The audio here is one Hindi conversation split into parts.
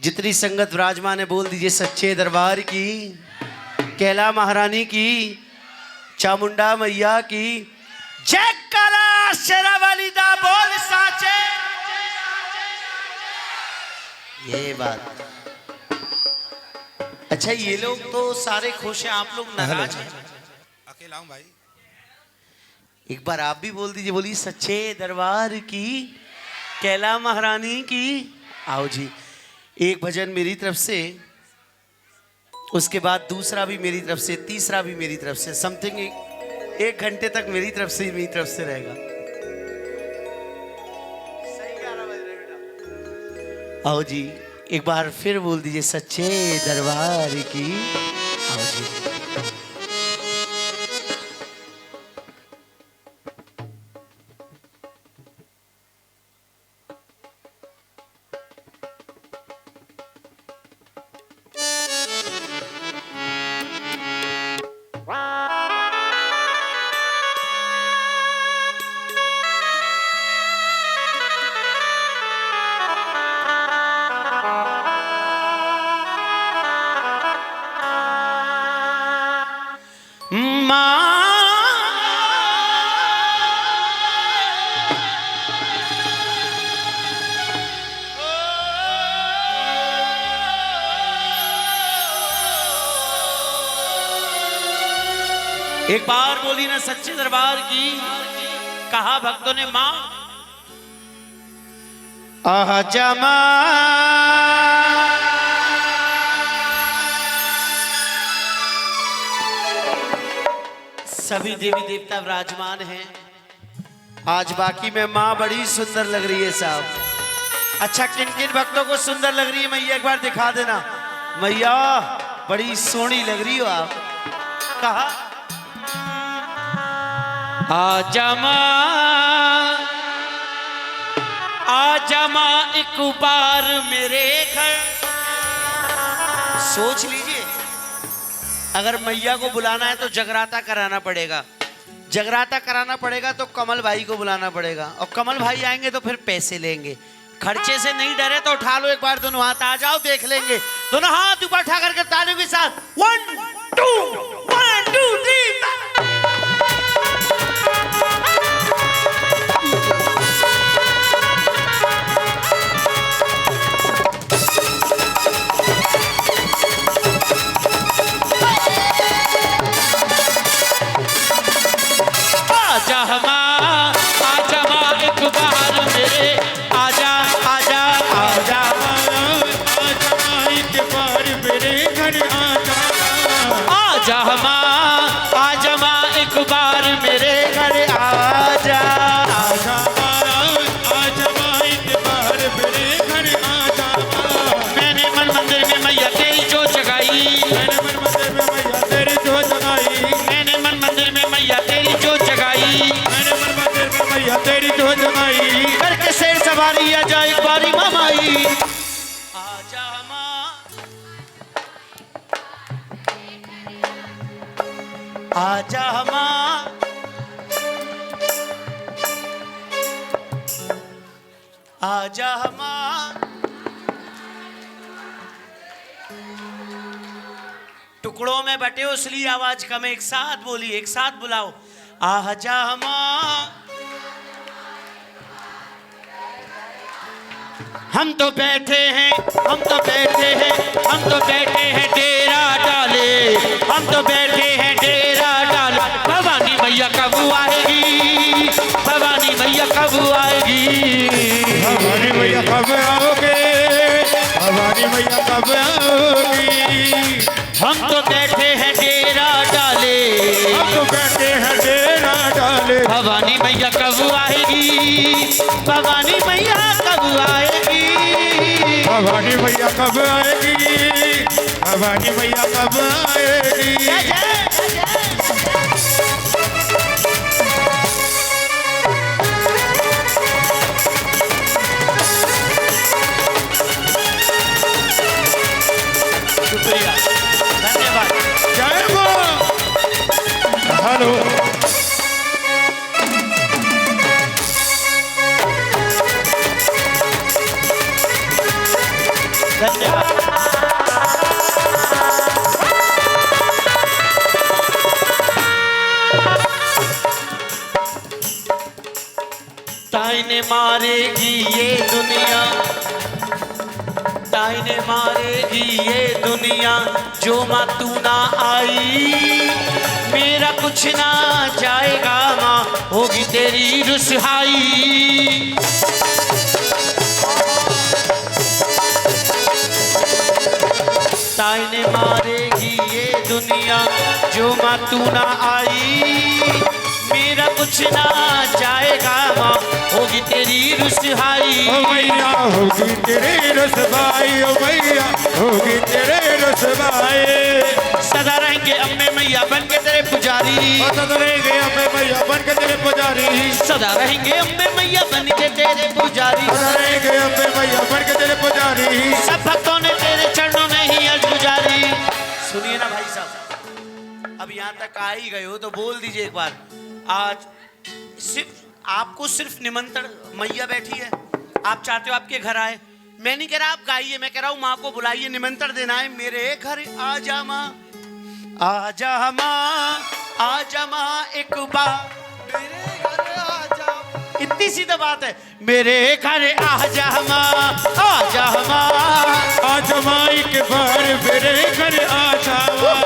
जितनी संगत विराजमान है बोल दीजिए सच्चे दरबार की, कैला महारानी की, चामुंडा मैया की जय। काला शेरा वाली दा बोल साचे। ये बात। अच्छा ये लोग तो सारे खुश हैं, आप लोग नाराज हैं। अकेला हूं भाई। एक बार आप भी बोल दीजिए, बोलिए सच्चे दरबार की, कैला महारानी की। आओ जी, एक भजन मेरी तरफ से, उसके बाद दूसरा भी मेरी तरफ से, तीसरा भी मेरी तरफ से, समथिंग 1 घंटे तक मेरी तरफ से रहेगा। सही 11 बज रहे बेटा। आओ जी, एक बार फिर बोल दीजिए सच्चे दरबार की। आओ जी। एक बार बोली ना सच्चे दरबार की। कहा भक्तों ने मां आजा मां। सभी देवी देवता विराजमान हैं आज। बाकी में मां बड़ी सुंदर लग रही है साहब। अच्छा किन किन भक्तों को सुंदर लग रही है मैया, एक बार दिखा देना। मैया बड़ी सोहनी लग रही हो आप। कहा आजा मां, आजा मां एक बार मेरे घर। सोच लीजिए, अगर मैया को बुलाना है तो जगराता कराना पड़ेगा। जगराता कराना पड़ेगा तो कमल भाई को बुलाना पड़ेगा, और कमल भाई आएंगे तो फिर पैसे लेंगे। खर्चे से नहीं डरे तो उठा लो एक बार दोनों हाथ, आ जाओ देख लेंगे। दोनों हाथ ऊपर उठा करके तालियों के साथ 1 2 1 2 3। आजा मां एक बार मेरे, आजा आजा आजा आजा एक बार मेरे घर आजा। आजा मां एक बार मेरे घर आजा। आजा मां एक बार मेरे घर आजा। मैंने मन मंदिर में मैया तेरी जोत जगाई। मैंने मन मंदिर में मैया तेरी जोत जगाई। मैंने मन मंदिर में मैया तेरी जोत जगाई। मैंने मन मंदिर में मैया तेरी जोत जगाई। करके शेर सवारी आजा एक बारी मामाई। आजा मां, आजा मां, आजा मां। टुकड़ों में बटे हो इसलिए आवाज कम है। एक साथ बोलिए, एक साथ बुलाओ। आजा मां, हम तो बैठे हैं, हम तो बैठे हैं, हम तो बैठे हैं डेरा डाले। हम तो बैठे हैं डेरा डाले। भवानी मैया कब आएगी? भवानी मैया कब आएगी? भवानी मैया कब आओगे? भवानी मैया कब आओगी? हम तो बैठे हैं डेरा डाले। हम तो बैठे हैं डेरा डाले। भवानी मैया कब आएगी? भवानी मैया कब आएगी? भवानी मैया कब आएगी? भवानी मैया कब आएगी? शुक्रिया, धन्यवाद। जय मां। हेलो। धन्यवाद। ताईने मारेगी ये दुनिया, ताईने मारेगी ये दुनिया, जो माँ तू ना आई, मेरा कुछ ना जाएगा माँ, होगी तेरी रुसहाई। ताईने मारेगी ये दुनिया, जो माँ तू ना आई, मेरा कुछ ना जाएगा माँ, होगी तेरी रुसहाई। ओ मैया होगी तेरी रुसवाई, ओ मैया होगी तेरे रुसवाई। सदा रहेंगे अम्बे मैया बन के तेरे पुजारी, सदा रहेंगे अम्बे मैया बन के तेरे पुजारी, सदा रहेंगे अम्बे मैया बन के तेरे पुजारी, सदा रहेंगे अम्बे मैया बन के तेरे पुजारी। सब भक्तों ने तेरे चरणों में ही अर्ज गुजारी। सुनिए ना भाई साहब, अब यहाँ तक आ ही गए हो तो बोल दीजिए एक बार। आज सिर्फ निमंत्रण, मैया बैठी है, आप चाहते हो आपके घर आए, मैं नहीं कह रहा आप गाइए, मैं कह रहा हूँ माँ को बुलाइए, निमंत्रण देना है, मेरे घर आजा माँ, आजा माँ, आजा माँ एक बार मेरे घर आजा। इतनी सीधी बात है, मेरे घर आजा माँ, आजा माँ, आजा माँ एक बार मेरे घर आजा माँ।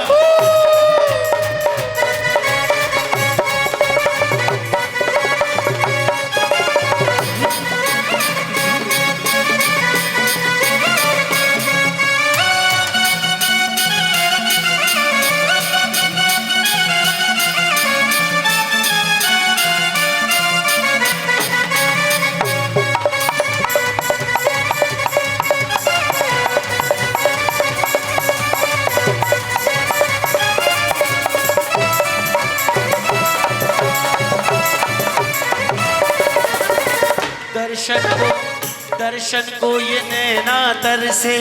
दर्शन को ये नैना तर से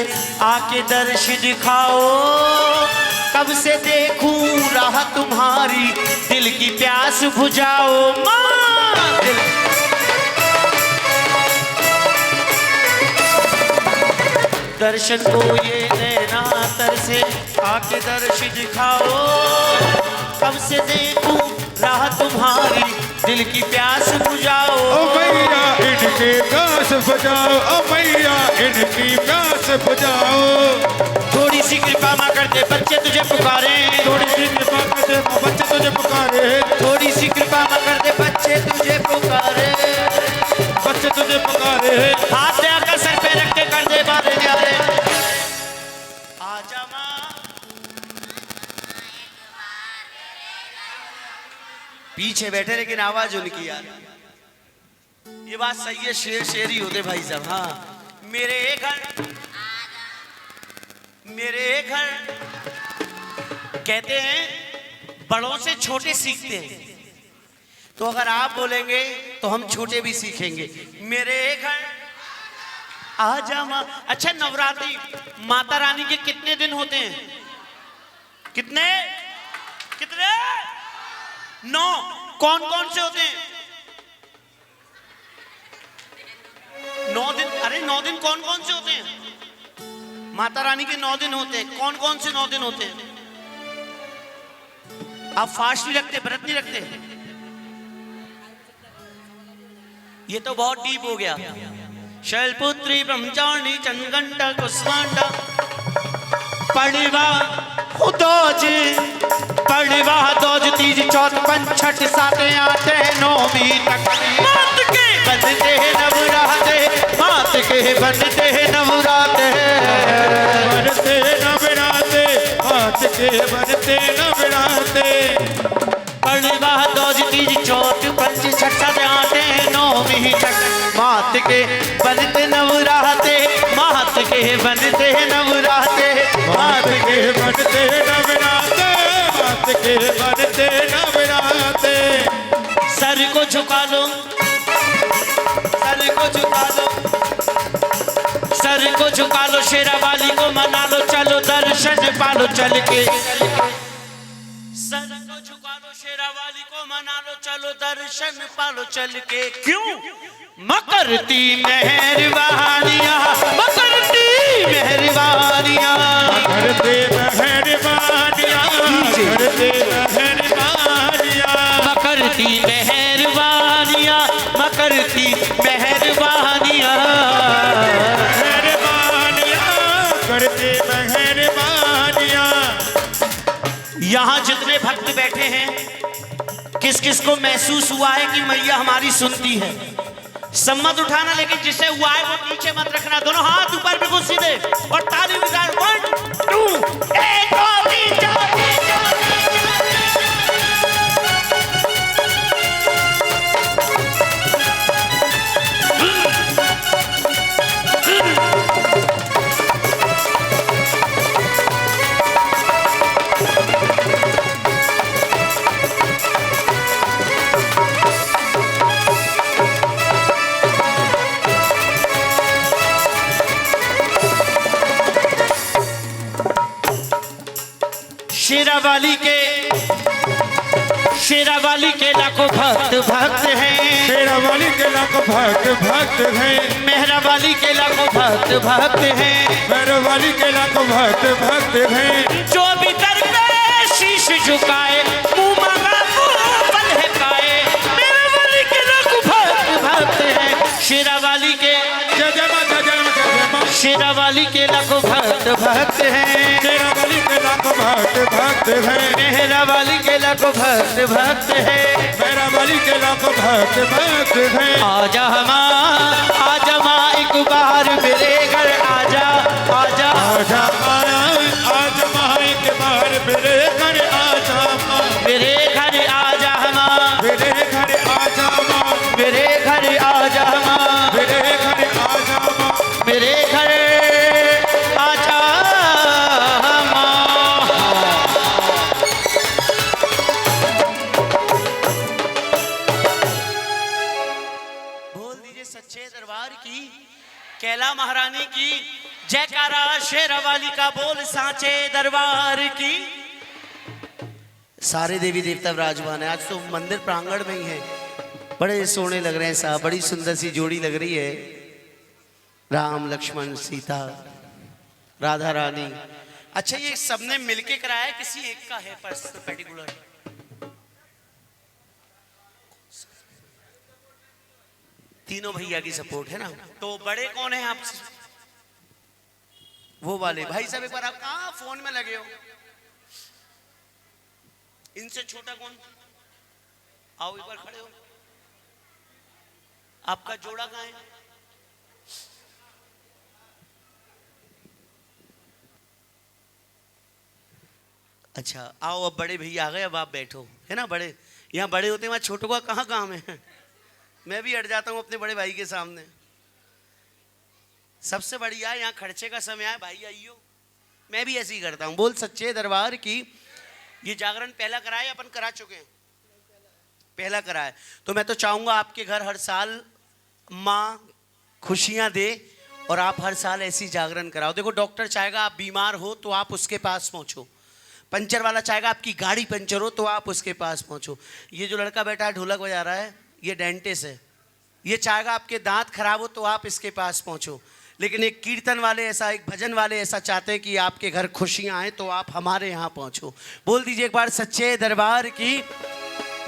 आके दर्श दिखाओ, कब से देखूं राह तुम्हारी, दिल की प्यास बुझाओ माँ। दर्शन को ये नैना तर से आके दर्श दिखाओ, कब से देखूं राह तुम्हारी, दिल की प्यास बुझाओ। ओ मैया इनकी प्यास बुझाओ, ओ मैया इनकी प्यास बुझाओ। थोड़ी सी कृपा माँ कर दे बच्चे तुझे पुकारे, थोड़ी सी कृपा कर दे बच्चे तुझे पुकारे, थोड़ी सी कृपा माँ कर दे बच्चे तुझे पुकारे, बच्चे तुझे पुकारे। हाथ दे आकर सर पे रख के कर दे बारे न्यारे। आजा माँ, पीछे बैठे लेकिन आवाज उनकी यार, ये बात सही है, शेर शेर ही होते भाई साहब। हाँ, मेरे घर, मेरे घर कहते हैं बड़ों से छोटे सीखते हैं, तो अगर आप बोलेंगे तो हम छोटे भी सीखेंगे। मेरे घर आजा माँ। अच्छा, नवरात्रि माता रानी के कितने दिन होते हैं? कितने कितने? 9। कौन कौन से होते हैं? 9 दिन। अरे 9 दिन कौन कौन से होते हैं? माता रानी के 9 दिन होते हैं। कौन कौन से 9 दिन होते हैं? आप फास्ट नहीं रखते, व्रत नहीं रखते? ये तो बहुत डीप हो गया। शैलपुत्री ब्रह्मचारिणी चंद्रघंटा कुसुमांडा पड़वा दोज, पड़वा दोज तीज चौथ पंच छठ सात आठ नौवीं तक मात के बनते नवराते, मात के बनते नवराते, बनते नवराते, मात के बनते नवराते। पड़वा दोज तीज चौथ पंच छठ सात आठ नौवीं तक मात के बनते नवराते, मात के बनते नवराते, मात के बनते नवराते, मात के बनते नवराते। सर को झुका लो, सर को झुका लो, सर को झुका लो, शेरा वाली को मना लो, चलो दर्शन पालो चल के। सर को झुका लो, शेरा वाली को मना लो, चलो दर्शन पालो चल के। क्यों? मकरती मेहरबानियां, मकरती मेहर यहाँ जितने भक्त बैठे हैं, किस किस को महसूस हुआ है कि मैया हमारी सुनती है? सम्मत उठाना, लेकिन जिसे हुआ है वो नीचे मत रखना। दोनों हाथ ऊपर बिल्कुल सीधे और ताली बजाएं। 1 2 1 2 3 4। शेरावाली के लाखों भक्त भक्त हैं। शेरावाली के लाखों भक्त भक्त हैं। मेहरावाली के लाखों भक्त भक्त हैं। मेहरावाली के लाखों भक्त भक्त हैं। जो भी दर पे शीश झुकाए, मुंह मांगा मुंह बलहकाए, मेहरावाली के लाखों भक्त भक्त हैं। शेरावाली के शेरावाली के लाखों भक्त भक्त हैं। शेरावाली के लाखों भक्त भक्त हैं। मेहरावाली के लाखों भक्त भक्त हैं। मेहरावाली के लाखों भक्त भक्त हैं। आजा माँ एक बार मेरे घर आजा आजा आजा आजा माँ एक बार मेरे घर आजा माँ। मेरे घर आजा माँ। मेरे घर आजा माँ। मेरे घर आजा माँ। मेरे घर आजा माँ। मेरे घर आजा माँ। बोल दीजिए सच्चे दरबार की, कैला महारानी की जयकारा, शेरावाली का बोल सांचे दरबार की। सारे देवी देवता विराजमान है। आज तो मंदिर प्रांगण में ही है। बड़े सोने लग रहे हैं साहब, बड़ी सुंदर सी जोड़ी लग रही है। राम लक्ष्मण सीता राधा रानी। अच्छा, ये सबने मिलके कराया है, किसी एक का है पर्टिकुलर? तीनों भैया की सपोर्ट है ना। तो बड़े कौन है आप? वो वाले भाई साहब, एक बार आप कहाँ फोन में लगे हो? इनसे छोटा कौन? आओ एक बार खड़े हो। आपका जोड़ा कहाँ है? अच्छा आओ, अब बड़े भैया आ गए, अब आप बैठो, है ना। बड़े यहाँ बड़े होते हैं, वहाँ छोटों का कहाँ काम है। मैं भी हट जाता हूँ अपने बड़े भाई के सामने। सबसे बढ़िया यहाँ खर्चे का समय है, भाई आइयो। मैं भी ऐसे ही करता हूँ। बोल सच्चे दरबार की। ये जागरण पहला कराया, अपन करा चुके हैं, पहला कराया। तो मैं तो चाहूंगा आपके घर हर साल माँ खुशियाँ दे और आप हर साल ऐसी जागरण कराओ। देखो, डॉक्टर चाहेगा आप बीमार हो तो आप उसके पास पहुँचो, पंचर वाला चाहेगा आपकी गाड़ी पंचर हो तो आप उसके पास पहुँचो। ये जो लड़का बैठा है ढोलक बजा रहा है, ये डेंटिस्ट है। ये चाहेगा आपके दांत खराब हो तो आप इसके पास पहुँचो। लेकिन एक कीर्तन वाले ऐसा, एक भजन वाले ऐसा चाहते हैं कि आपके घर खुशियाँ आए तो आप हमारे यहाँ पहुँचो। बोल दीजिए एक बार सच्चे दरबार की।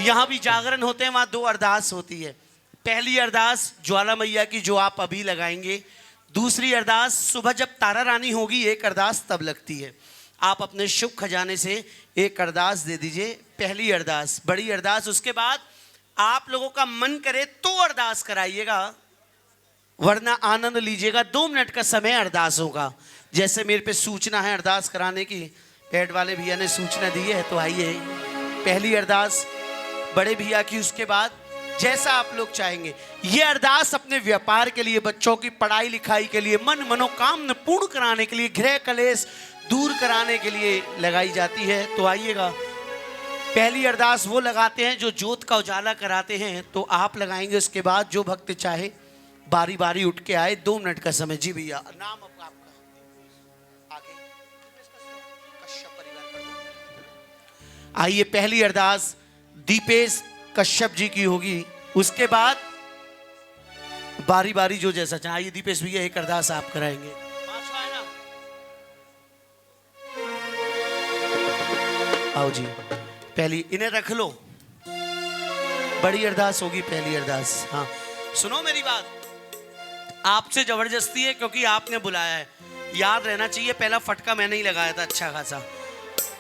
यहाँ भी जागरण होते हैं, वहाँ 2 अरदास होती है। पहली अरदास ज्वाला मैया की जो आप अभी लगाएंगे। दूसरी अरदास सुबह जब तारा रानी होगी, एक अरदास तब लगती है। आप अपने शुभ खजाने से एक अरदास दे दीजिए। पहली अरदास, बड़ी अरदास। उसके बाद आप लोगों का मन करे तो अरदास कराइएगा, वरना आनंद लीजिएगा। 2 मिनट का समय अरदास होगा। जैसे मेरे पे सूचना है अरदास कराने की, पेड वाले भैया ने सूचना दी है, तो आइए पहली अरदास बड़े भैया की। उसके बाद जैसा आप लोग चाहेंगे। ये अरदास अपने व्यापार के लिए, बच्चों की पढ़ाई लिखाई के लिए, मन मनोकामना पूर्ण कराने के लिए, गृह कलेश दूर कराने के लिए लगाई जाती है। तो आइएगा, पहली अरदास वो लगाते हैं जो ज्योत का उजाला कराते हैं, तो आप लगाएंगे। उसके बाद जो भक्त चाहे बारी बारी उठ के आए। 2 मिनट का समय। जी भैया, नाम आपका? आगे कश्यप परिवार। आइए, पहली अरदास दीपेश कश्यप जी की होगी। उसके बाद बारी बारी जो जैसा चाहे। आइए दीपेश भैया, एक अरदास आप कराएंगे। आओ जी, पहली इन्हें रख लो। बड़ी अरदास होगी पहली अरदास। हाँ सुनो मेरी बात, आपसे जबरदस्ती है क्योंकि आपने बुलाया है। याद रहना चाहिए, पहला फटका मैंने ही लगाया था अच्छा खासा।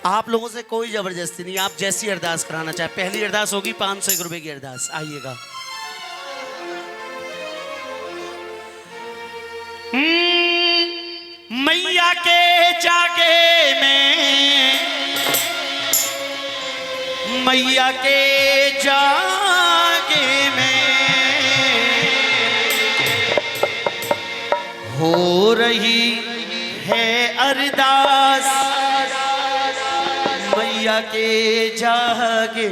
आप लोगों से कोई जबरदस्ती नहीं, आप जैसी अरदास कराना चाहे। पहली अरदास होगी 501 रुपए की अरदास। आइएगा। मैया के जागे में, मैया के जागे में हो रही है अरदास, मैया के जागे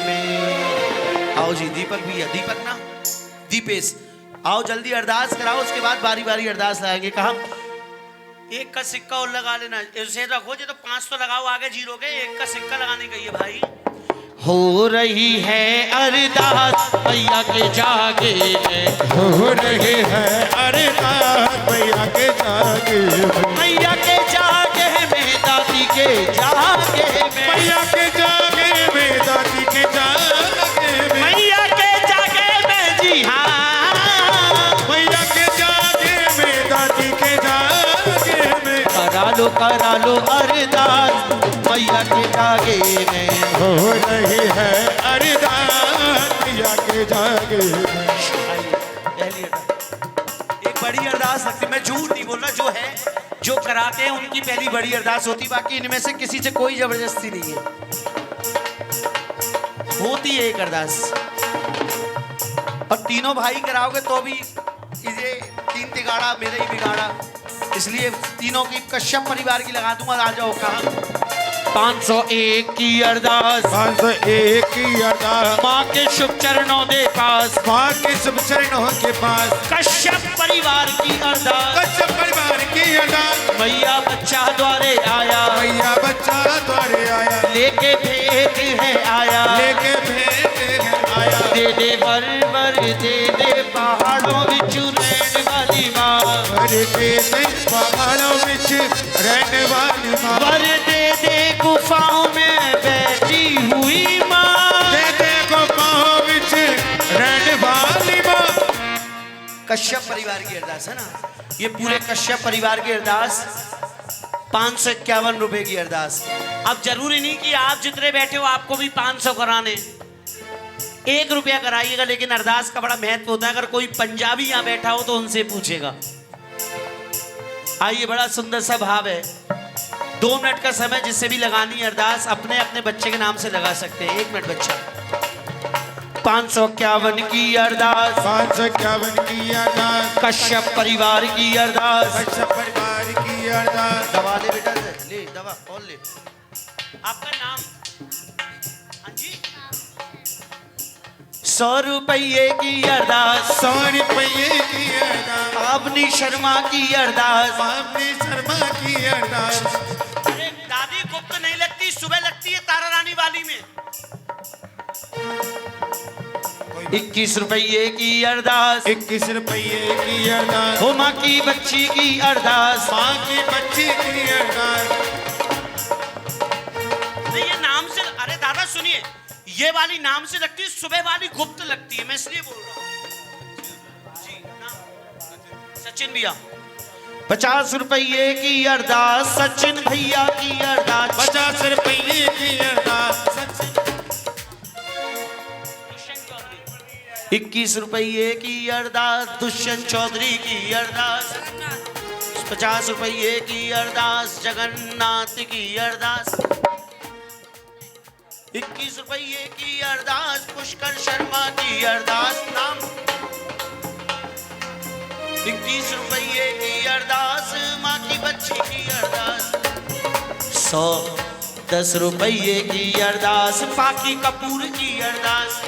में। आओ जी दीपक भैया, दीपक ना दीपेश, आओ जल्दी अरदास कराओ, उसके बाद बारी बारी अरदास लगाएंगे। कहा एक का सिक्का और लगा लेना, ऐसे रखो जी तो 5 तो लगाओ, आगे जीरो के एक का सिक्का लगाने का ये भाई। हो रही है अरदास मैया के जागे में, हो रही है अरदास मैया के जागे में, मैया के जागे में, दादी के जागे में, मैया के जागे में, दादी के जागे में, मैया के जागे में, जी हाँ, मैया के जागे में, दादी के जागे में। करा लो अरदास मैया के जागे में, हो रही है अरदास मैया के जागे में। एक बड़ी अरदास लगती है, मैं झूठ नहीं बोल रहा, जो है जो कराते हैं उनकी पहली बड़ी अरदास होती, बाकी इनमें से किसी से कोई जबरदस्ती नहीं है, होती है एक अरदास। और तीनों भाई कराओगे तो भी इसे 3 तिगाड़ा मेरे ही बिगाड़ा, इसलिए तीनों की कश्यप परिवार की लगा दूंगा। आ जाओ। कहा 501 की अरदास, 501 की अरदास, माँ के शुभ चरणों दे पास, माँ के शुभ चरणों के पास, कश्यप परिवार की अरदास, कश्यप परिवार की अरदास, मैया बच्चा द्वारे आया, मैया बच्चा द्वारे आया, लेके भेंट है आया, लेके भेंट है आया, दे दे वर दे दे पहाड़ों विच रहने वाली माँ, वर दे दे पहाड़ों विच रहने वाली माँ, वर दे दे गुफाओं में बैठी हुई माँ, दे दे गुफाओं विच रहने वाली माँ। कश्यप परिवार की अरदास है ना, ये पूरे कश्यप परिवार की अरदास 551 रुपए की अरदास। अब जरूरी नहीं कि आप जितने बैठे हो आपको भी 500 कराने, 1 रुपया कराइएगा, लेकिन अरदास का बड़ा महत्व होता है। अगर कोई पंजाबी यहाँ बैठा हो तो उनसे पूछेगा। आइए, बड़ा सुंदर सा भाव है। 2 मिनट का समय, जिससे भी लगानी है अरदास अपने अपने बच्चे के नाम से लगा सकते हैं। 1 मिनट बच्चा। 551 की अरदास, 551 की अरदास, कश्यप परिवार की अरदास, कश्यप परिवार की अरदास। दवा ले बेटा, ले दवा और ले। आपका नाम? हाँ जी। 100 रुपये की अरदास, 100 रुपये की अरदास, पावनी शर्मा की अरदास, पावनी शर्मा की अरदास। अरे दादी गुप्त नहीं लगती, सुबह लगती है तारा रानी वाली में। 21 रुपये की अरदास, 21 रुपये की अरदास, हो माँ की बच्ची की अरदास, माँ की बच्ची की अरदास। ये नाम से, अरे दादा सुनिए, ये वाली नाम से लगती है, सुबह वाली गुप्त लगती है, मैं इसलिए बोल रहा हूँ जी। नाम सचिन भैया। 50 रुपये की अरदास, सचिन भैया की अरदास, 50 रुपये की अरदास, 21 रुपये की अरदास, दुष्यंत चौधरी की अरदास, 50 रुपये की अरदास, जगन्नाथ की अरदास, 21 रुपये की अरदास, पुष्कर शर्मा की अरदास। नाम 21 रुपये की अरदास, माँ की बच्ची की अरदास। 110 रुपये की अरदास, पाकी कपूर की अरदास।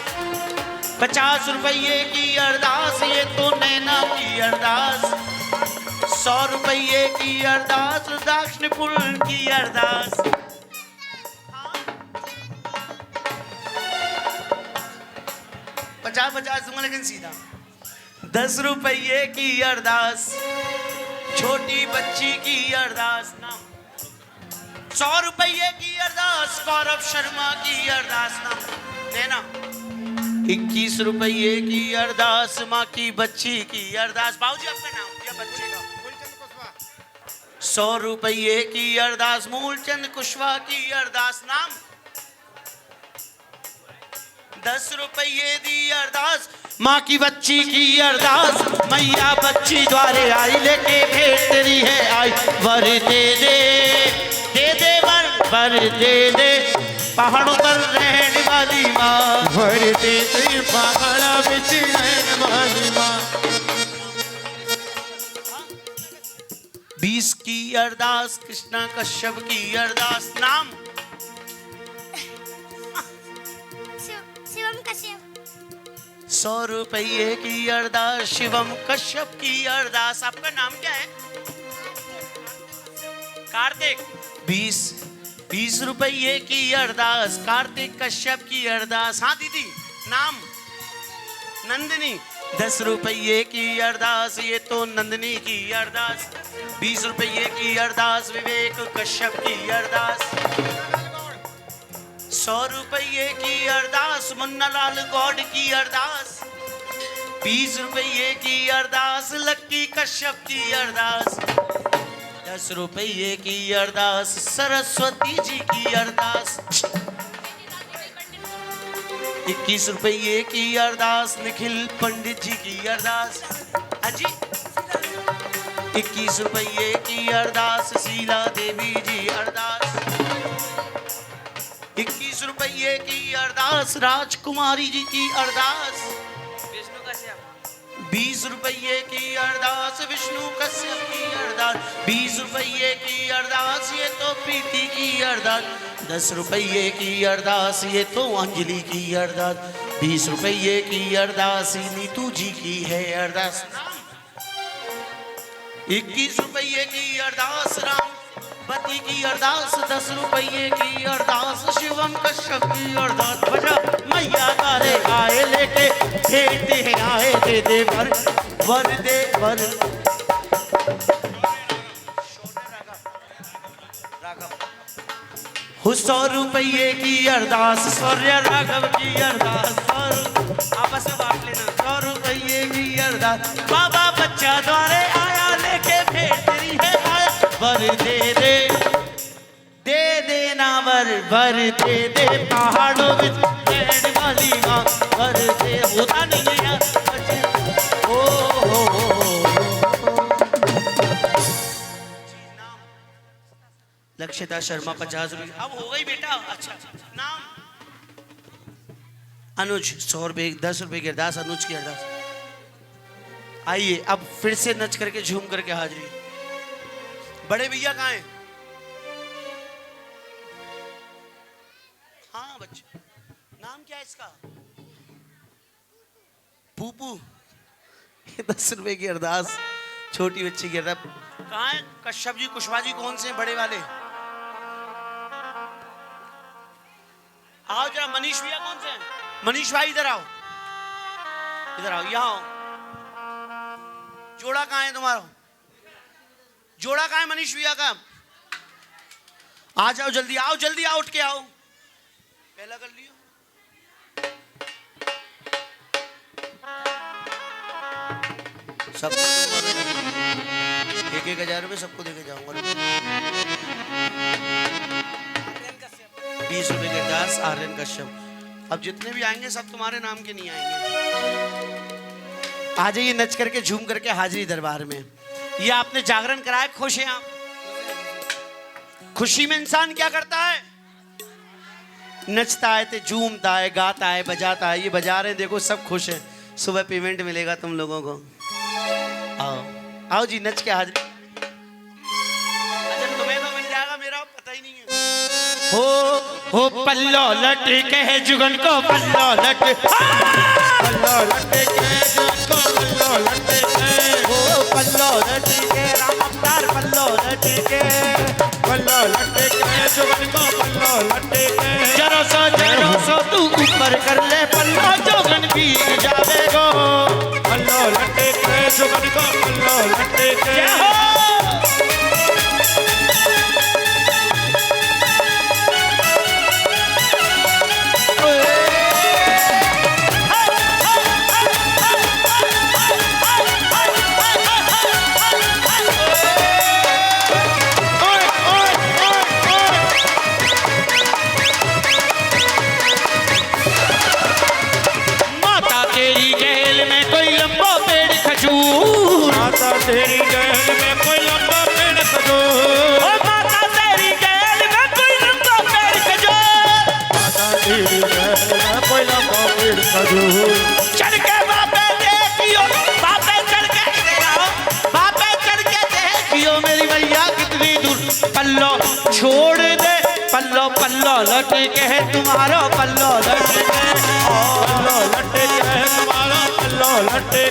50 रुपये की अरदास, ये तो नैना की अरदास। 100 रुपये की अरदास, दाक्षिणपुर की अरदास। 50 दूंगा लेकिन सीधा। 10 रुपये की अरदास, छोटी बच्ची की अरदास। नाम 100 रुपये की अरदास, गौरव शर्मा की अरदास। नाम नैना। 21 रुपये की अरदास, माँ की बच्ची की अरदास। बाबूजी आपका नाम या बच्चे का? 100 रुपये की अरदास मूलचंद कुशवाहा की अरदास। नाम 10 रुपये दी अरदास माँ की बच्ची की अरदास। मैया बच्ची द्वारे आई लेके भेंट तेरी है आई। वर दे दे वर दे दे पहाड़ों पर रहने वाली माँ। वर दे दे पहाड़ा बिच रहने वाली माँ। 20 की अरदास कृष्णा कश्यप की अरदास। नाम शिवम कश्यप। 100 रुपये की अरदास शिवम कश्यप की अरदास। आपका नाम क्या है? कार्तिक। 20 रुपये की अरदास कार्तिक कश्यप की अरदास। हाँ दीदी, नाम नंदिनी। 10 रुपये की अरदास ये तो नंदिनी की अरदास। 20 रुपये की अरदास विवेक कश्यप की अरदास। 100 रुपये की अरदास मुन्ना लाल गौड़ की अरदास। 20 रुपये की अरदास लक्की कश्यप की अरदास। 10 रुपये की अरदास सरस्वती जी की अरदास। 21 रुपये की अरदास निखिल पंडित जी की अरदास। अजी 21 रुपये की अरदास शीला देवी जी अरदास। 21 रुपये की अरदास राजकुमारी जी की अरदास। 20 रुपये की अरदास विष्णु कश्यप की अरदास। 20 रुपये की अरदास ये तो प्रीति की अरदास। 10 रुपये की अरदास ये तो अंजलि की अरदास। 20 रुपये की अरदास नीतू जी की है अरदास। 21 रुपये की अरदास राम पति की अरदास। 10 रुपये की अरदास शिवम कश्यप की अरदास। बजा मैया तारे आए लेके भेंट है आए दे दे वर दे वर। 100 रुपये की अरदास सौर्य राघव की अरदास। आपस में बांट लेना। 100 रुपये की अरदास बाबा बच्चा द्वारे आया लेके भेंट तेरी है आया। वर दे दे ना वर दे दे पहाड़ों में रहने वाली माँ। वर दे होता नहीं है यार। ओ लक्षिता शर्मा 50 रुपये। अब हो गई बेटा। अच्छा नाम अनुज। 100 रुपये 10 रुपये की अरदास अनुज की अरदास। आइए अब फिर से नच करके झूम करके हाजिरी। बड़े भैया कहाँ हैं? हाँ बच्चे, नाम क्या है इसका? पूपू। 10 रुपए की अरदास छोटी बच्ची की अरदास। कहाँ है कश्यप जी कुशवाहा जी? कौन से बड़े वाले? आओ जरा। मनीष भैया कौन से हैं? मनीष भाई इधर आओ, इधर आओ, यहाँ आओ। जोड़ा कहाँ है तुम्हारा? जोड़ा कहाँ है मनीष भैया का? आ जाओ जल्दी, आओ जल्दी, आओ उठ के आओ। पहला कर लियो। सबको 1,000 रुपये सबको देके जाऊंगा। 20 रुपए के 10 आर्यन कश्यप। अब जितने भी आएंगे सब तुम्हारे नाम के नहीं आएंगे। आ जाइए नच करके झूम करके हाजिरी दरबार में। ये आपने जागरण कराया, खुश हैं आप? खुशी में इंसान क्या करता है? नचता है, तो झूमता है, गाता है, बजाता है। ये बजा रहे हैं, देखो सब खुश हैं। सुबह पेमेंट मिलेगा तुम लोगों को। आओ आओ जी नच के हाजिरी। अच्छा तुम्हें तो मिल जाएगा, मेरा पता ही नहीं है। हो पल्लो लटके है जुगन को पल्लो लटके, पल्लो लटके जुगन को पल्लो लटके, हो पल्लो लटके राम अवतार पल्लो लटके, पल्लो लटके जुगन को पल्लो लटके। जरो सो तू ऊपर कर ले पल्लो जुगन भी जावे गो, पल्लो लटके जुगन को पल्लो लटके। भैया कितनी दूर, पल्लो छोड़ दे, पल्लो पल्लो लटके है तुम्हारा, पल्लो लटके, पल्लो लटके है तुम्हारा, पल्लो लटके।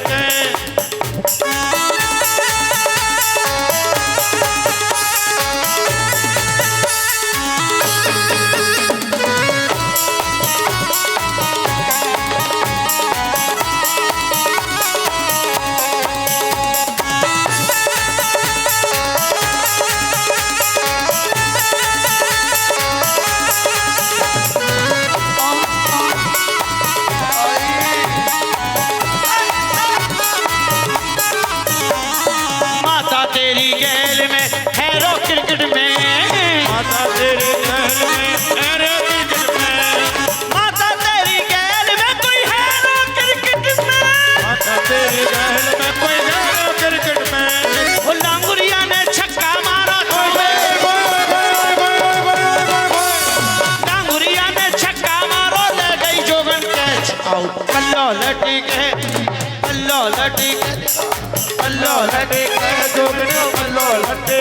तेरी गैल में हैरो क्रिकेट में, माता तेरी गैल में हैरो क्रिकेट में, माता तेरी गैल में कोई हैरो क्रिकेट में, माता तेरी गैल में कोई हैरो क्रिकेट में। वो लांगुरिया ने छक्का मारा तो लांगुरिया ने छक्का मारो, ले गई जोगन कैच आउट, पल्लो लटके, पल्लो लटके, पल्लो लटके, जोगने पल्लो लटके।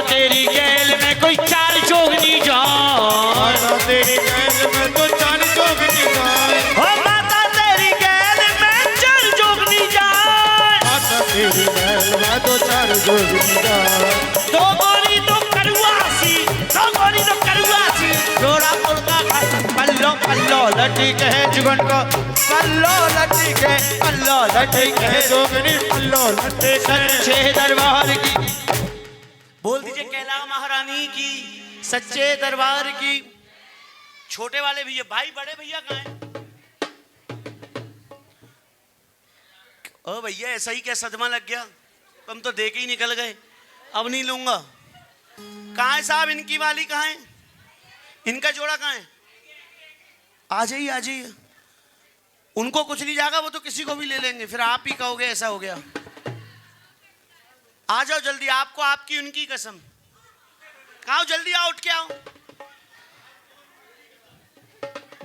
तेरी गैल में कोई चार जोगनी जान, माता तेरी गैल में तो चार जोगनी जान, हो माता तेरी गैल में चार जोगनी जान, माता तेरी गैल में तो चार जोगनी जान। दो गोली तो करुआसी, दो गोली तो करुआसी, जोड़ा मुर्गा खा, पल्लो पल्लो लटके है जुगन को, पल्लो लटके, पल्लो लटके जोगनी पल्लो लटके। सच्चे दरबार की बोल दीजिए, कैला महारानी की, सच्चे दरबार की। छोटे वाले भैया, भाई बड़े भैया कहाँ हैं? ओ भैया ऐसा ही क्या सदमा लग गया, तुम तो दे के ही निकल गए, अब नहीं लूंगा। कहाँ है साहब, इनकी वाली कहाँ है, इनका जोड़ा कहाँ है? आ जाइए आ जाइए, उनको कुछ नहीं जाएगा, वो तो किसी को भी ले लेंगे, फिर आप ही कहोगे ऐसा हो गया। आ जाओ जल्दी, आपको आपकी उनकी कसम। आओ जल्दी, आओ उठ के आओ।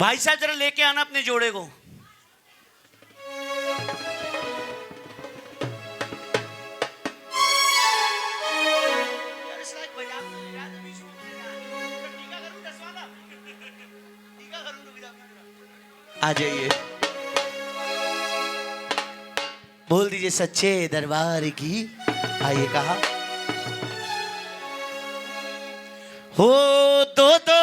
भाई साहब जरा लेके आना अपने जोड़े को। आ जाइए, बोल दीजिए सच्चे दरबार की। आइए कहा हो, दो दो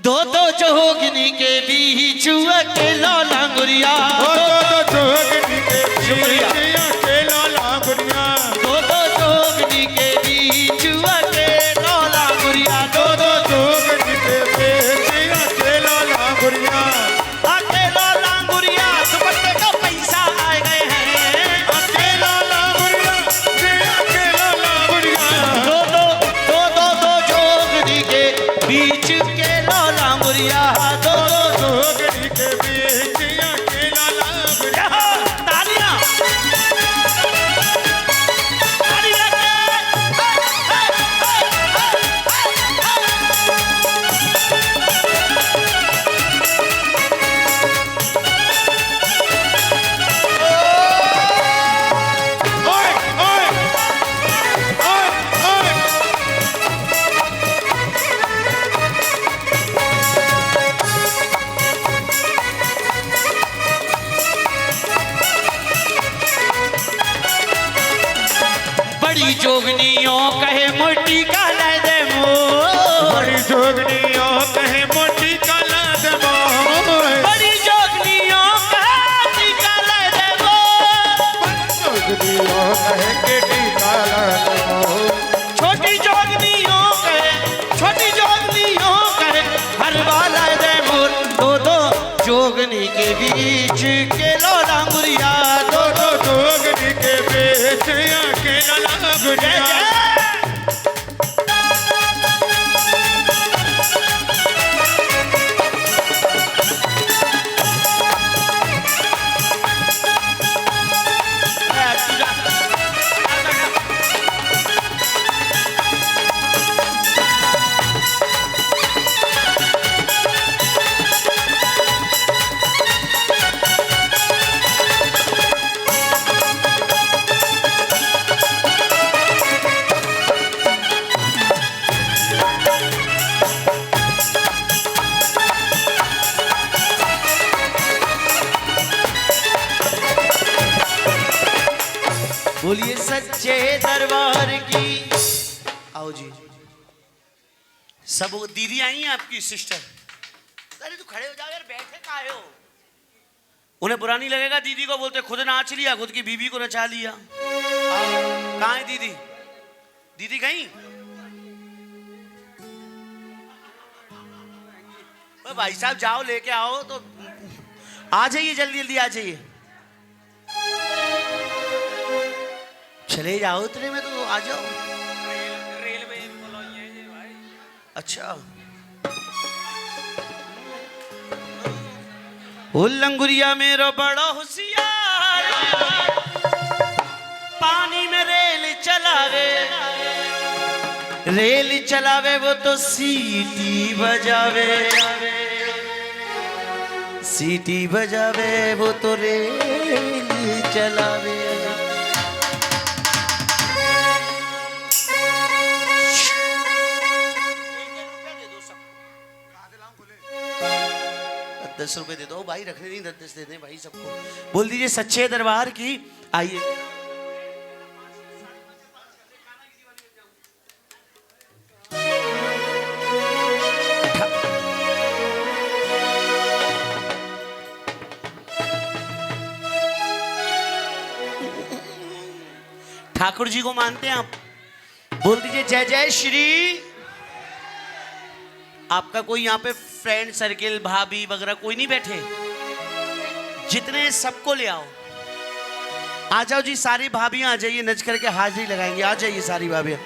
दो दो जोगनी के बीच अकेला लांगुरिया, दो दो जोगनी के शुक्रिया, अकेला लांगुरिया, दो दो जोगनी के बीच अकेला लांगुरिया, दो दो जोगनी के बीच अकेला लांगुरिया, अकेला लांगुरिया, दुपट्टे का पैसा आ गए हैं, अकेला लांगुरिया, अकेला लांगुरिया, दो दो दो दो दो जोगनी के बीच अकेला लांगुरिया, दो दो जोगनी के बीच अकेला लांगुरिया। तालियां ताली लगे, ओए ओए ओए ओए, बड़ी जोगनियों कहे मोटी का ले दे बड़ी जोगनियों कहे मोटी काला दबो, बड़ी जोगनियों कहे मोटी का ले दे जोगनियों कहेंगे टीका लगाओ। छोटी जोगनियों कहे हर वाला दे मोर दो दो जोगनी के बीच के लोला मुरिया दो दो जोगनी के बीच के लोला मुरिया। बोलिए सच्चे दरबार की। आओ जी, सब दीदी आई हैं आपकी सिस्टर। अरे तू खड़े हो जा यार, बैठे काहे हो? उन्हें बुरा नहीं लगेगा, दीदी को बोलते खुद नाच लिया, खुद की बीवी को नचा लिया। कहाँ है दीदी? दीदी कहीं? भाई साहब जाओ लेके आओ तो आ जाइए, जल्दी जल्दी आ जाइए। चले जाओ इतने में तो आ जाओ। रेलवे भाई। अच्छा वो लंगुरिया मेरो बड़ा होशियार, पानी में रेल चलावे वो तो सीटी बजावे वो तो रेल चलावे। ₹10 दे दो भाई, रखने नहीं 10 दे दें भाई सबको। बोल दीजिए सच्चे दरबार की। आइए ठाकुर जी को मानते हैं आप? बोल दीजिए जय जय श्री। आपका कोई यहाँ पे फ्रेंड सर्किल भाभी वगैरह कोई नहीं बैठे? जितने सबको ले आओ। आ जाओ जी, सारी भाभियां आ जाइए, नच करके हाजिरी लगाएंगे। आ जाइए सारी भाभियां।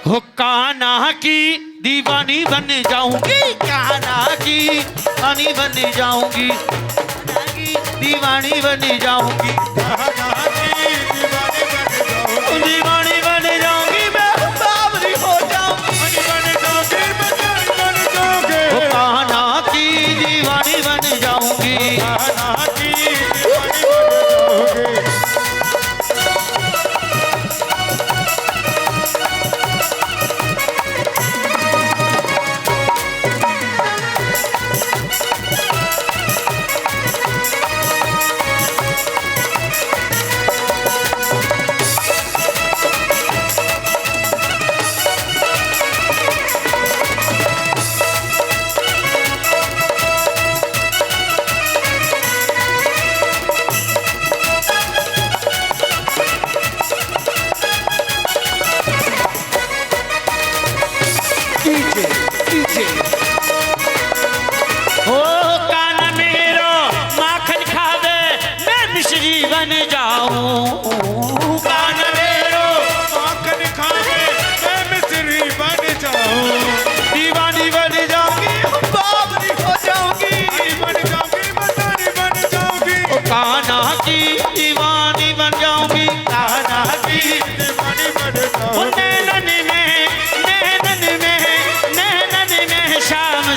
हो कान्हा की दीवानी बन जाऊंगी, कान्हा की दीवानी बन जाऊंगी, दीवानी बन जाऊंगी, दीवानी बन जाऊंगी, मैं बावरी हो जाऊंगी, हो कान्हा की दीवानी बन जाऊंगी।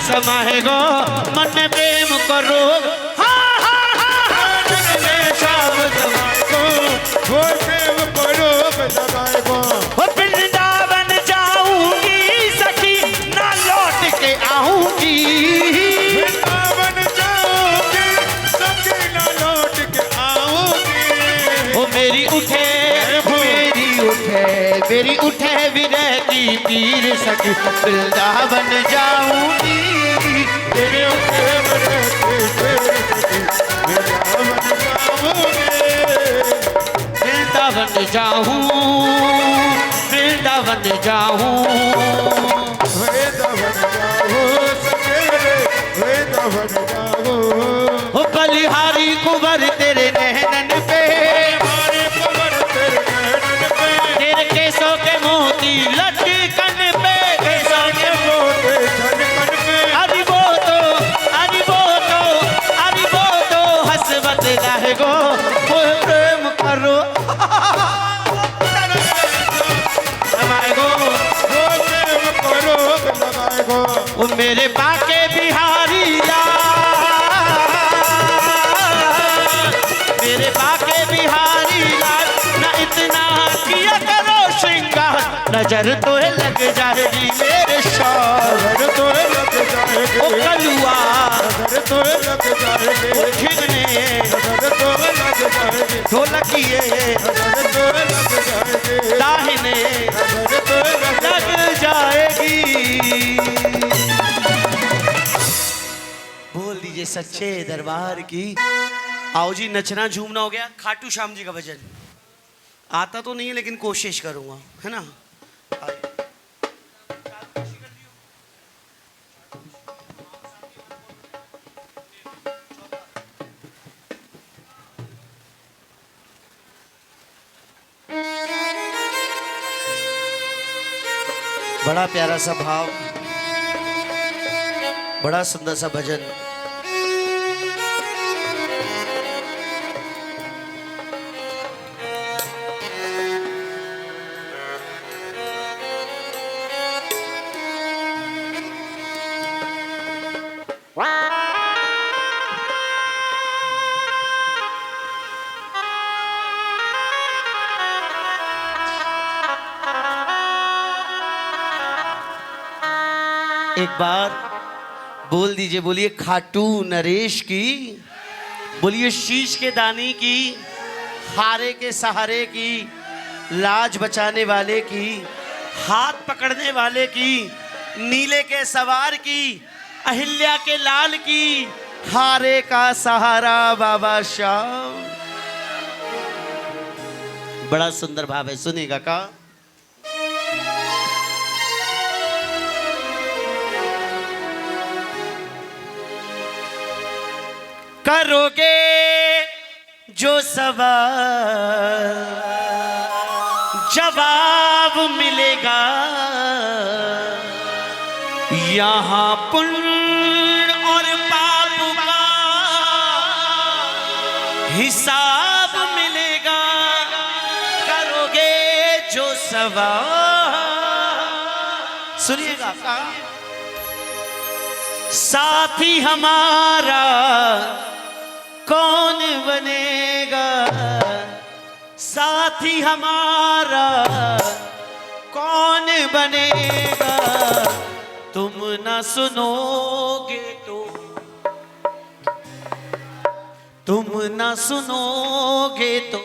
समाएगो मन में प्रेम करो, हाँ हाँ हाँ शाम समाएगो, वो प्रेम करो समाएगो। वो वृंदावन जाऊंगी सखी, ना लौट के आऊंगी, वृंदावन जाऊंगी सखी, ना लौट के आऊंगी। वो मेरी उठे विरह की तीर सखी, वृंदावन जाऊंगी, तेरे उठे विरह की जाऊं, वृंदावन जाऊं, वृंदावन जाओ सकेरे, वृंदावन जाओ। हो बलिहारी कुंवर तेरे नैनन पे, हमारे कमर तेरे नैनन पे, तेरे केसों के मोती लटकन पे, केसों के मोते झनकन पे। अरे वो तो हसबत रह गो, वो प्रेम करो हमारे गो, वो प्रेम करो लगाए गो। वो मेरे बाके बिहारी लाल, मेरे बाके बिहारी लाल, ना इतना किया करो श्रृंगार, नजर तो लग जाएगी मेरे शौर, नजर तो लग जाएगी, ओ कलुआ नजर तो लग जाएगी, ओ खिगने नजर तो लग जाएगी, ढोलकिए नजर तो लग जाएगी, दाहिने नजर तो लग लग जाएगी। बोल दीजिए सच्चे दरबार की। आओ जी, नचना झूमना हो गया। खाटू श्याम जी का भजन आता तो नहीं है लेकिन कोशिश करूंगा, है ना। बड़ा प्यारा सा भाव, बड़ा सुंदर सा भजन। एक बार बोल दीजिए, बोलिए खाटू नरेश की, बोलिए शीश के दानी की, हारे के सहारे की, लाज बचाने वाले की, हाथ पकड़ने वाले की, नीले के सवार की, अहिल्या के लाल की, हारे का सहारा बाबा श्याम। बड़ा सुंदर भाव है, सुनिएगा का। करोगे जो सवाल जवाब मिलेगा, यहाँ पुण्य और पाप का हिसाब मिलेगा। करोगे जो सवाल, सुनिएगा का। साथी हमारा कौन बनेगा, साथी हमारा कौन बनेगा, तुम ना सुनोगे तो, तुम ना सुनोगे तो।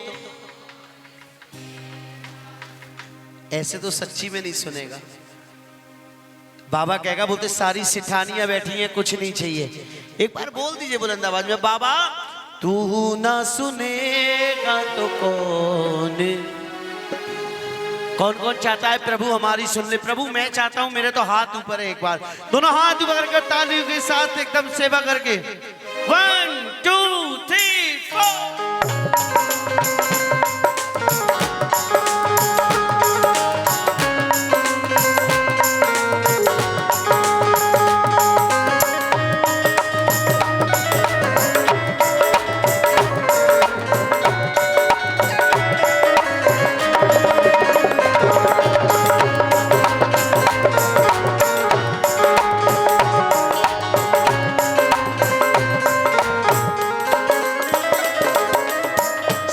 ऐसे तो सच्ची में नहीं सुनेगा। बाबा कहेगा, बोलते सारी सिठानियां बैठी हैं, कुछ नहीं चाहिए। एक बार बोल दीजिए बुलंद आवाज में, बाबा तू ना सुनेगा तो कौन, कौन कौन चाहता है प्रभु हमारी सुन ले। प्रभु मैं चाहता हूं, मेरे तो हाथ ऊपर है। एक बार दोनों हाथ ऊपर करके तालियों के साथ एकदम सेवा करके 1 2 3 4।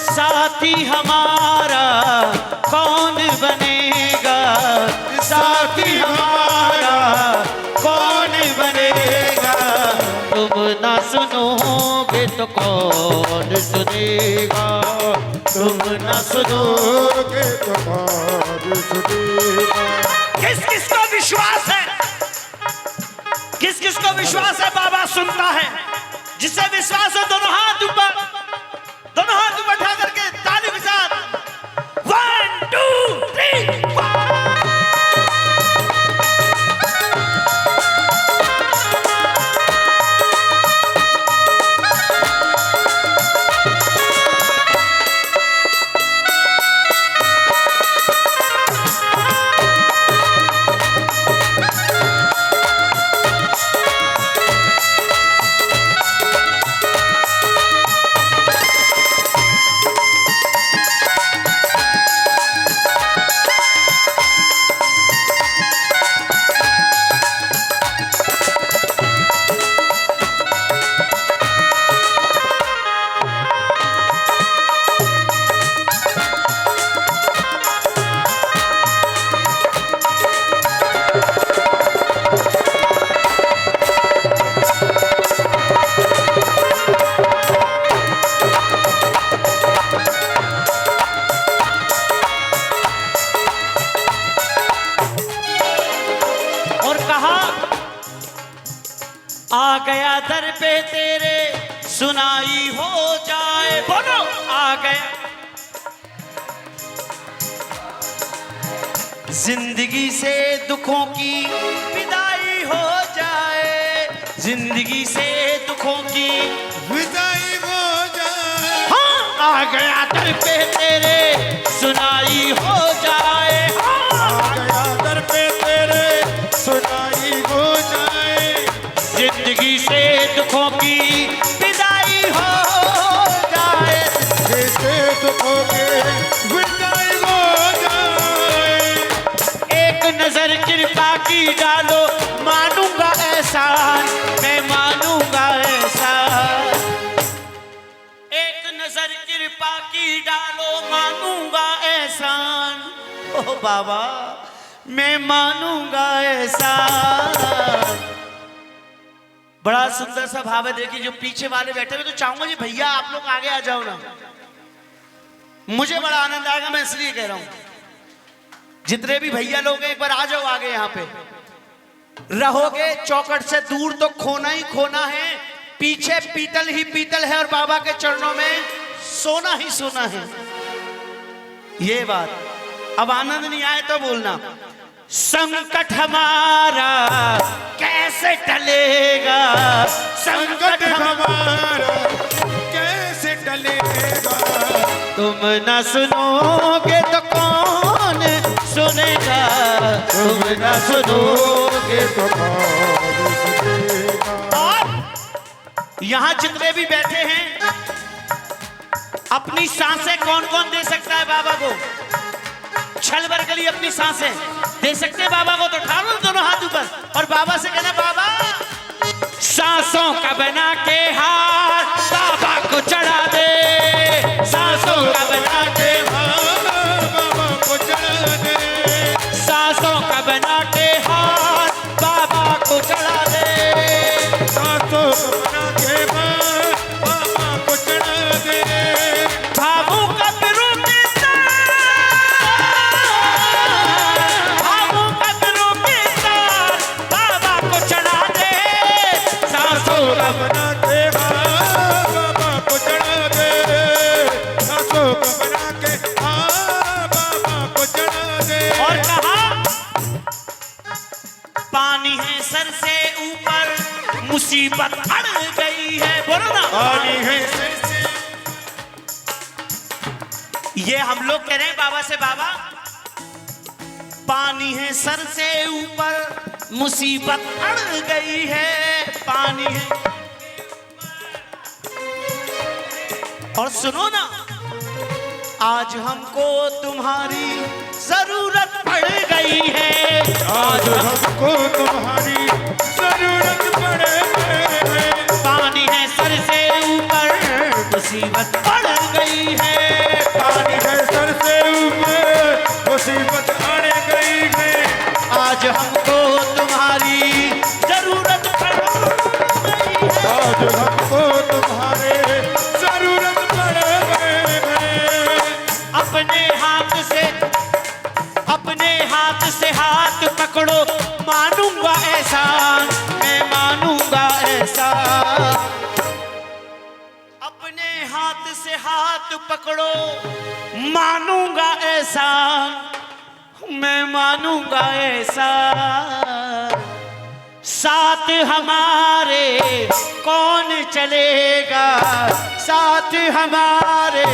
साथी हमारा कौन बनेगा, साथी हमारा कौन बनेगा, तुम ना सुनोगे तो कौन सुनेगा, तुम ना सुनोगे तो कौन सुनेगा। किस किस को विश्वास है, किस किस को विश्वास है बाबा सुनता है। जिससे विश्वास हो दोनों हाथ ऊपर, दोनों हाथ ऊपर उठा करके ताली के साथ 1 सुनाई हो जाए। बोलो आ गया जिंदगी से दुखों की विदाई हो जाए, जिंदगी से दुखों की विदाई हो जाए। हाँ आ गया दर पे तेरे सुनाई हो जाए। आ गया दर पे तेरे सुनाई हो जाए। जिंदगी से दुखों की विदाई हो जाए, जैसे दुखों के विदाई हो जाए। एक नजर कृपा की डालो, मानूंगा एहसान, मैं मानूंगा एहसान। एक नजर कृपा की डालो, मानूंगा एहसान। ओ बाबा मैं मानूंगा एहसान। बड़ा सुंदर सा भाव है। देखिए जो पीछे वाले बैठे हुए, तो चाहूंगा जी भैया आप लोग आगे आ जाओ ना, मुझे बड़ा आनंद आएगा, मैं इसलिए कह रहा हूं। जितने भी भैया लोग हैं एक बार आ जाओ आगे। यहाँ पे रहोगे चौखट से दूर तो खोना ही खोना है, पीछे पीतल ही पीतल है और बाबा के चरणों में सोना ही सोना है। ये बात अब आनंद नहीं आए तो बोलना। संकट हमारा कैसे टलेगा, संकट हमारा कैसे टलेगा। तुम न सुनोगे तो कौन सुनेगा, तुम न सुनोगे तो कौन सुनेगा। और यहाँ जितने भी बैठे हैं, अपनी सांसें कौन कौन दे सकता है बाबा को? छल भर के लिए अपनी सांसें दे सकते हैं बाबा को, तो उठा लो दोनों हाथ ऊपर और बाबा से कहना बाबा सांसों का बना के हार बाबा को चढ़ा दे, सांसों का बना के हार बाबा को चढ़ा दे। सांसों का बना के हार बाबा को चढ़ा दे, सांसों का बना के हार बाबा को चढ़ा दे। भावों का बना के हाँ बाबा को चढ़ा दे। सांसों को बना के हाँ बाबा को चढ़ा दे। और कहा पानी है सर से ऊपर, मुसीबत अड़ गई है। बोलो ना पानी है सर से। ये हम लोग कह रहे हैं बाबा से, बाबा पानी है सर से ऊपर, मुसीबत अड़ गई है। पानी है और सुनो ना, आज हमको तुम्हारी जरूरत पड़ गई है। आज हमको तुम्हारी जरूरत पड़ गई है। पानी है सर से ऊपर, मुसीबत पड़ गई है। पानी है सर से ऊपर, मुसीबत अड़ गई है। आज हमको तुम्हारी जरूरत पड़ गई है। आज हमको तुम्हारे जरूरत पड़ गई है। अपने हाथ से हाथ पकड़ो, मानूंगा एहसान, मैं मानूंगा एहसान। अपने हाथ से हाथ पकड़ो, मानूंगा एहसान, मैं मानूंगा एहसान। साथ हमारे कौन चलेगा, साथ हमारे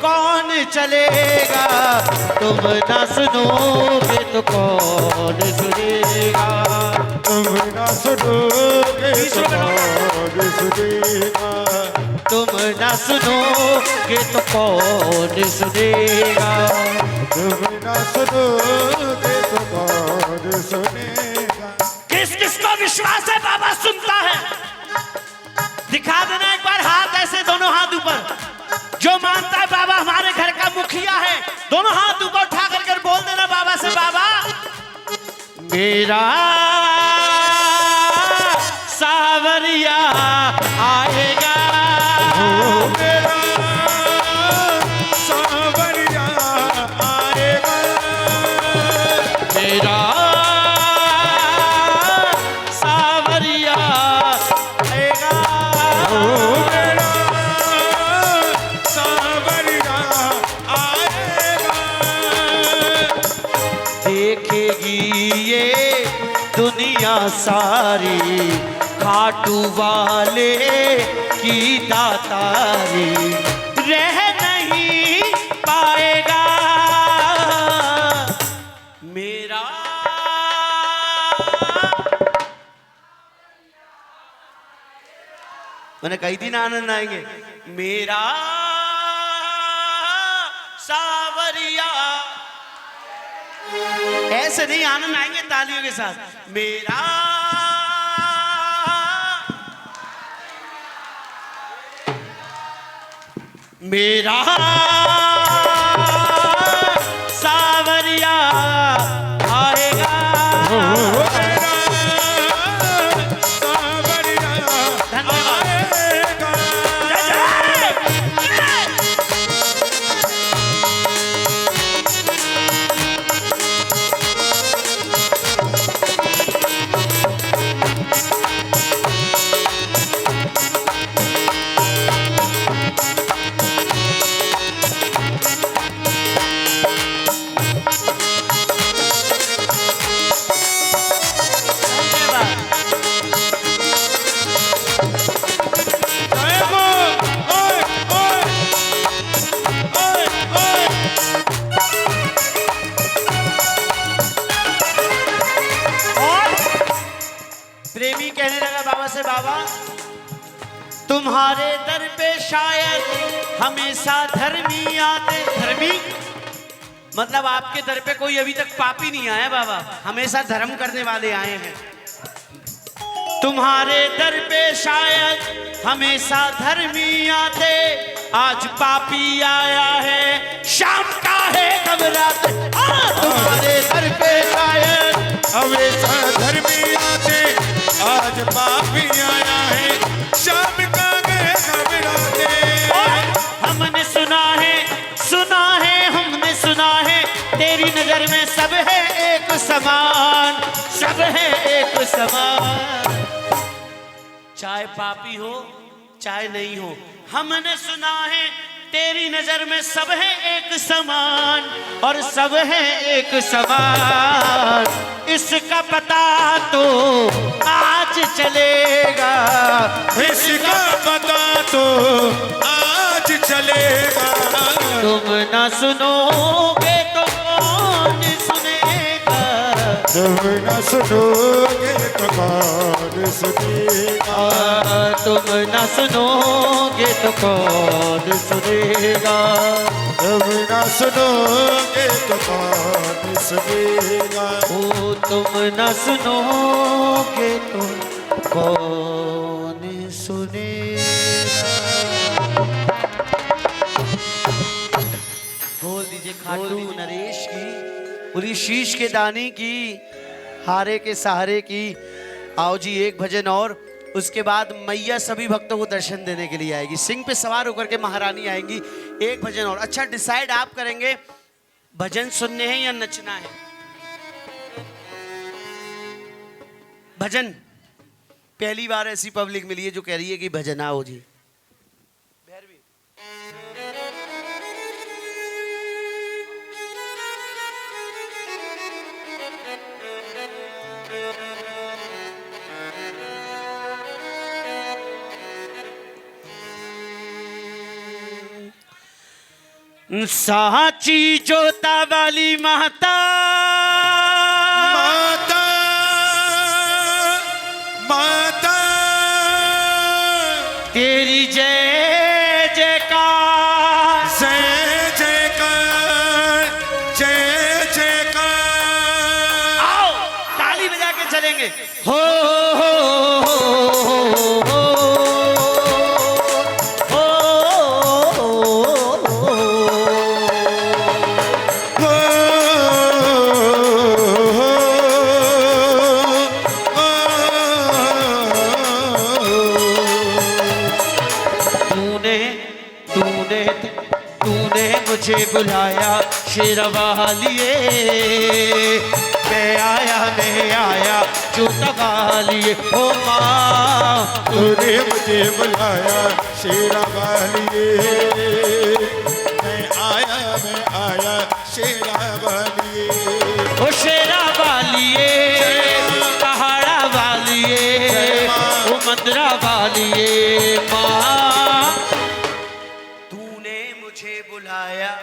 कौन चलेगा। तुम ना सुनोगे तो कौन सुनेगा, तुम ना सुनोगे तो कौन सुनेगा। तुम ना सुनोगे तो कौन सुनेगा। तुम ना सुनोगे तो कौन सुनेगा। किस किस को विश्वास है बाबा सुनता है? दिखा देना एक बार हाथ, ऐसे दोनों हाथ ऊपर। जो मानता है बाबा हमारे घर का मुखिया है, दोनों हाथ ऊपर उठा कर बोल देना बाबा से, बाबा मेरा सावरिया आएगा, मेरा सावरिया आएगा। मेरा सावरिया आएगा। सारी खाटू वाले की दातारी रह नहीं पाएगा मेरा। मैंने कई दिन आनंद आएंगे मेरा सावरिया, ऐसे नहीं आनंद आएंगे तालियों के साथ। मेरा मेरा सावरिया आएगा मेरा सावरिया आएगा। प्रेमी कहने लगा बाबा से, बाबा तुम्हारे दर पे शायद हमेशा धर्मी आते। धर्मी मतलब आपके दर पे कोई अभी तक पापी नहीं आया बाबा, हमेशा धर्म करने वाले आए हैं। तुम्हारे दर पे शायद हमेशा धर्मी आते, आज पापी आया है शाम का है घबराते। तुम्हारे दर पे शायद हमेशा धर्मी आते, आज पापी आया है शाम का है घबराते। हमने सुना है हमने सुना है तेरी नजर में सब है एक समान, सब है एक समान, चाहे पापी हो चाहे नहीं हो। हमने सुना है तेरी नजर में सब है एक समान और सब है एक समान, इसका पता तो आज चलेगा, इसका पता तो आज चलेगा। तुम ना सुनोगे तो कौन सुनेगा, तुम न सुनोगे तो कौन सुनेगा, तुम ना सुनोगे तो कौन सुनेगा, तुम न सुनोगे तो कौन सुनेगा। ओ तुम ना सुनोगे तो कौन सुनेगा। बोल दीजिए खाटू नरेश की, पूरी शीश के दानी की, हारे के सहारे की। आओ जी एक भजन और, उसके बाद मैया सभी भक्तों को दर्शन देने के लिए आएगी, सिंह पे सवार होकर के महारानी आएंगी। एक भजन और। अच्छा डिसाइड आप करेंगे भजन सुनने हैं या नचना है। भजन, पहली बार ऐसी पब्लिक मिली है जो कह रही है कि भजन। आओ जी भैरवी। साची जोता वाली माता, माता माता तेरी जय जयकार, जय जयकार, जय जयकार। आओ ताली बजा के चलेंगे। हो हो हो हो मुझे बुलाया शेरवालिए, मैं आया चूता लिए। ओ माँ तूने मुझे बुलाया शेरा वालिए, मैं आया शेरा वालिए। ओ शेरा वालिए, पहाड़ा लिए माँ, तूने मुझे बुलाया।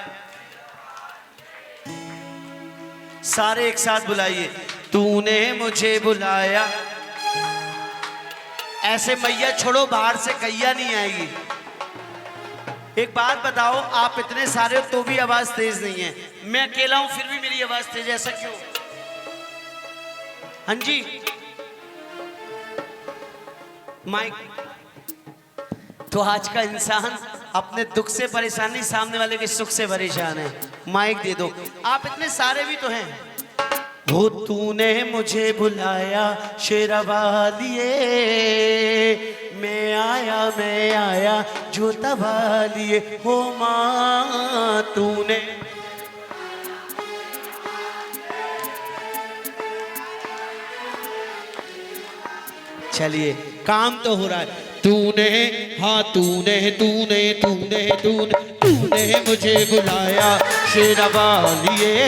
सारे एक साथ बुलाइए, तूने मुझे बुलाया। ऐसे मैया छोड़ो, बाहर से गैया नहीं आएगी। एक बात बताओ, आप इतने सारे हो तो भी आवाज तेज नहीं है। मैं अकेला हूं फिर भी मेरी आवाज तेज है, ऐसा क्यों? हाँ जी, माइक। तो आज का इंसान अपने दुख से परेशान नहीं, सामने वाले के सुख से परेशान है। माइक दे दो। आप इतने सारे भी तो हैं। वो तूने मुझे बुलाया शेरवालिए, मैं आया जो तवालिए हो माँ तूने। चलिए, काम तो हो रहा है। तूने, हाँ तूने मुझे बुलाया शेरवालिए,